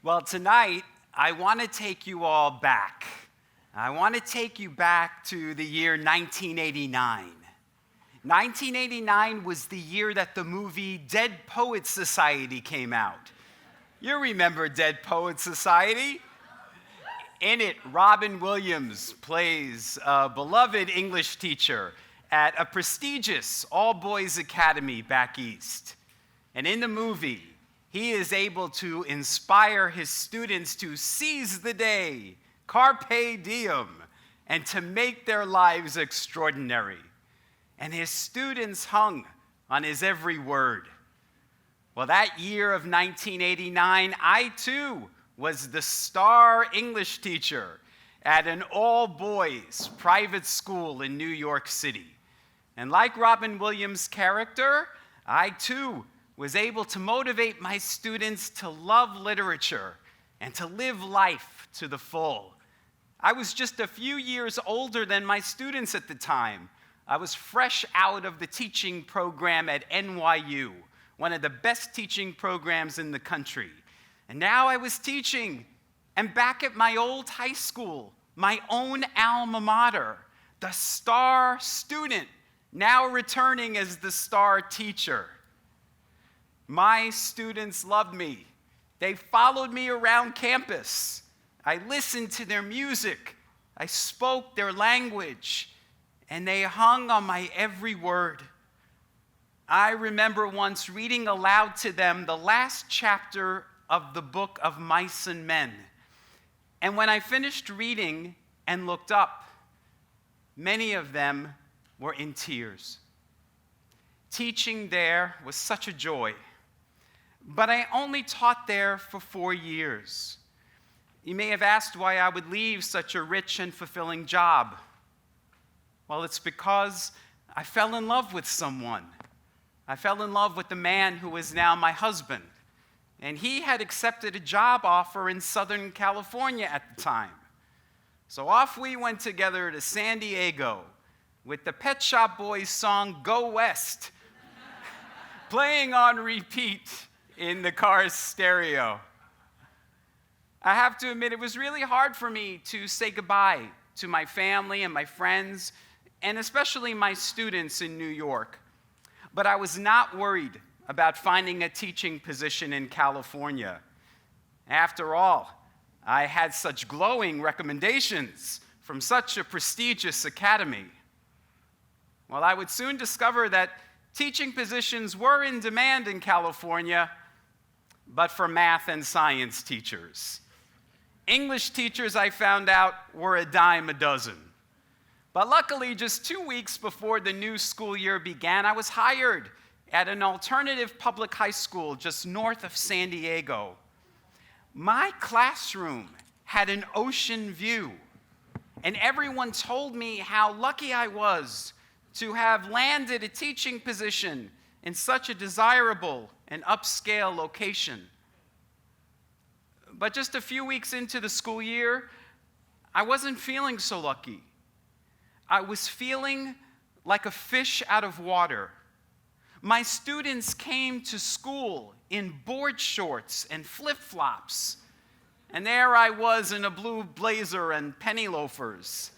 Well, tonight, I want to take you all back. I want to take you back to the year 1989. 1989 was the year that the movie Dead Poets Society came out. You remember Dead Poets Society? In it, Robin Williams plays a beloved English teacher at a prestigious all-boys academy back east. And in the movie, he is able to inspire his students to seize the day, carpe diem, and to make their lives extraordinary. And his students hung on his every word. Well, that year of 1989, I too was the star English teacher at an all-boys private school in New York City. And like Robin Williams' character, I too was able to motivate my students to love literature and to live life to the full. I was just a few years older than my students at the time. I was fresh out of the teaching program at NYU, one of the best teaching programs in the country. And now I was teaching, and back at my old high school, my own alma mater, the star student, now returning as the star teacher. My students loved me. They followed me around campus. I listened to their music. I spoke their language, and they hung on my every word. I remember once reading aloud to them the last chapter of the book of Mice and Men. And when I finished reading and looked up, many of them were in tears. Teaching there was such a joy. But I only taught there for 4 years. You may have asked why I would leave such a rich and fulfilling job. Well, it's because I fell in love with someone. I fell in love with the man who is now my husband. And he had accepted a job offer in Southern California at the time. So off we went together to San Diego with the Pet Shop Boys song Go West playing on repeat in the car's stereo. I have to admit, it was really hard for me to say goodbye to my family and my friends, and especially my students in New York. But I was not worried about finding a teaching position in California. After all, I had such glowing recommendations from such a prestigious academy. Well, I would soon discover that teaching positions were in demand in California, but for math and science teachers. English teachers, I found out, were a dime a dozen. But luckily, just 2 weeks before the new school year began, I was hired at an alternative public high school just north of San Diego. My classroom had an ocean view, and everyone told me how lucky I was to have landed a teaching position in such a desirable and upscale location. But just a few weeks into the school year, I wasn't feeling so lucky. I was feeling like a fish out of water. My students came to school in board shorts and flip-flops, and there I was in a blue blazer and penny loafers.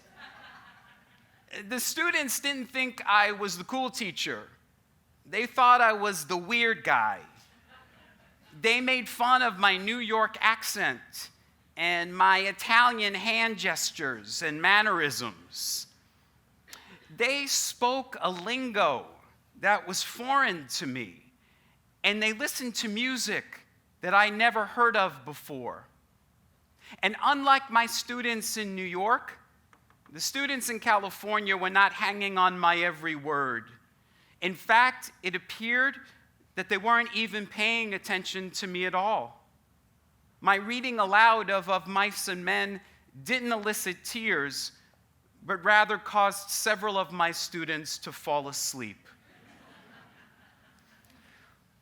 The students didn't think I was the cool teacher. They thought I was the weird guy. They made fun of my New York accent and my Italian hand gestures and mannerisms. They spoke a lingo that was foreign to me, and they listened to music that I never heard of before. And unlike my students in New York, the students in California were not hanging on my every word. In fact, it appeared that they weren't even paying attention to me at all. My reading aloud of Mice and Men didn't elicit tears, but rather caused several of my students to fall asleep.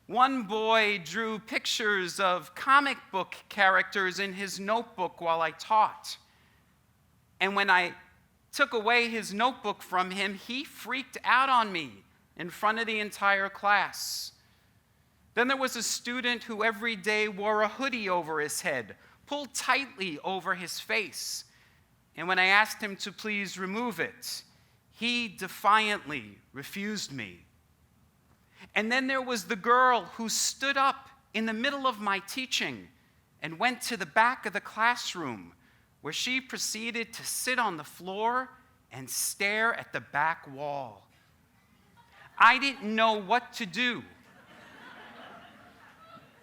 One boy drew pictures of comic book characters in his notebook while I taught. And when I took away his notebook from him, he freaked out on me in front of the entire class. Then there was a student who every day wore a hoodie over his head, pulled tightly over his face. And when I asked him to please remove it, he defiantly refused me. And then there was the girl who stood up in the middle of my teaching and went to the back of the classroom, where she proceeded to sit on the floor and stare at the back wall. I didn't know what to do.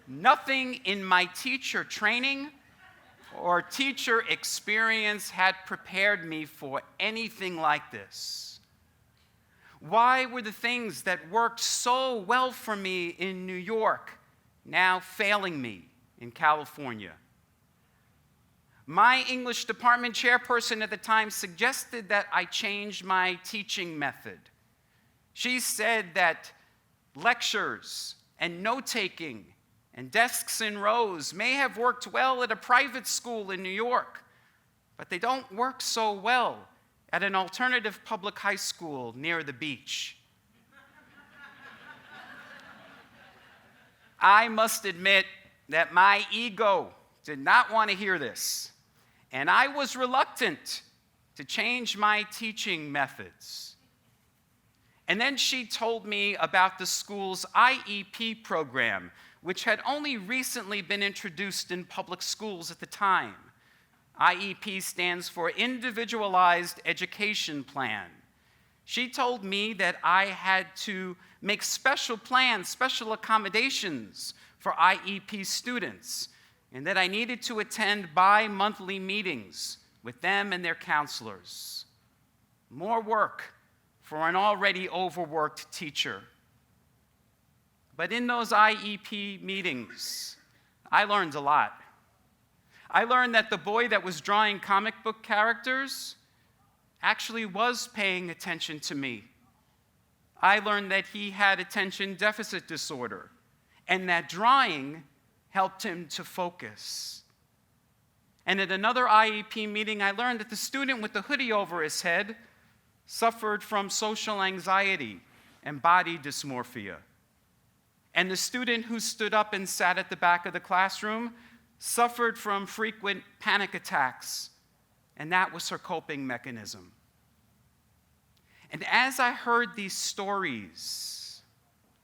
Nothing in my teacher training or teacher experience had prepared me for anything like this. Why were the things that worked so well for me in New York now failing me in California? My English department chairperson at the time suggested that I change my teaching method. She said that lectures and note-taking and desks in rows may have worked well at a private school in New York, but they don't work so well at an alternative public high school near the beach. I must admit that my ego did not want to hear this, and I was reluctant to change my teaching methods. And then she told me about the school's IEP program, which had only recently been introduced in public schools at the time. IEP stands for Individualized Education Plan. She told me that I had to make special plans, special accommodations for IEP students, and that I needed to attend bi-monthly meetings with them and their counselors. More work for an already overworked teacher. But in those IEP meetings, I learned a lot. I learned that the boy that was drawing comic book characters actually was paying attention to me. I learned that he had attention deficit disorder, and that drawing helped him to focus. And at another IEP meeting, I learned that the student with the hoodie over his head suffered from social anxiety and body dysmorphia. And the student who stood up and sat at the back of the classroom suffered from frequent panic attacks, and that was her coping mechanism. And as I heard these stories,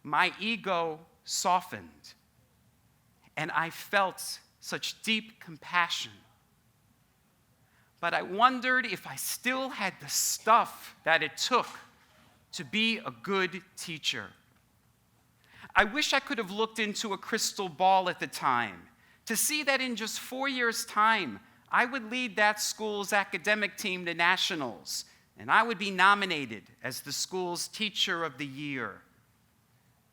my ego softened, and I felt such deep compassion. But I wondered if I still had the stuff that it took to be a good teacher. I wish I could have looked into a crystal ball at the time to see that in just 4 years' time, I would lead that school's academic team to nationals, and I would be nominated as the school's Teacher of the Year.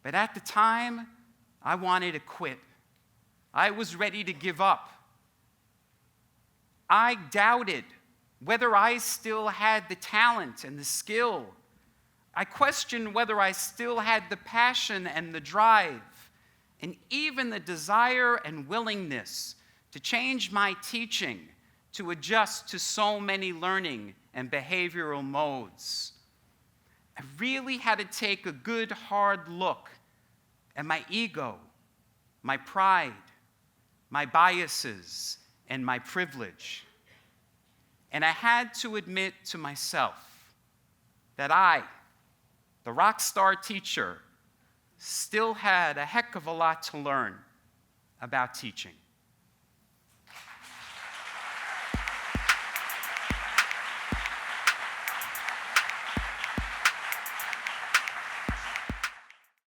But at the time, I wanted to quit. I was ready to give up. I doubted whether I still had the talent and the skill. I questioned whether I still had the passion and the drive, and even the desire and willingness to change my teaching to adjust to so many learning and behavioral modes. I really had to take a good, hard look at my ego, my pride, my biases, and my privilege. And I had to admit to myself that I, the rock star teacher, still had a heck of a lot to learn about teaching.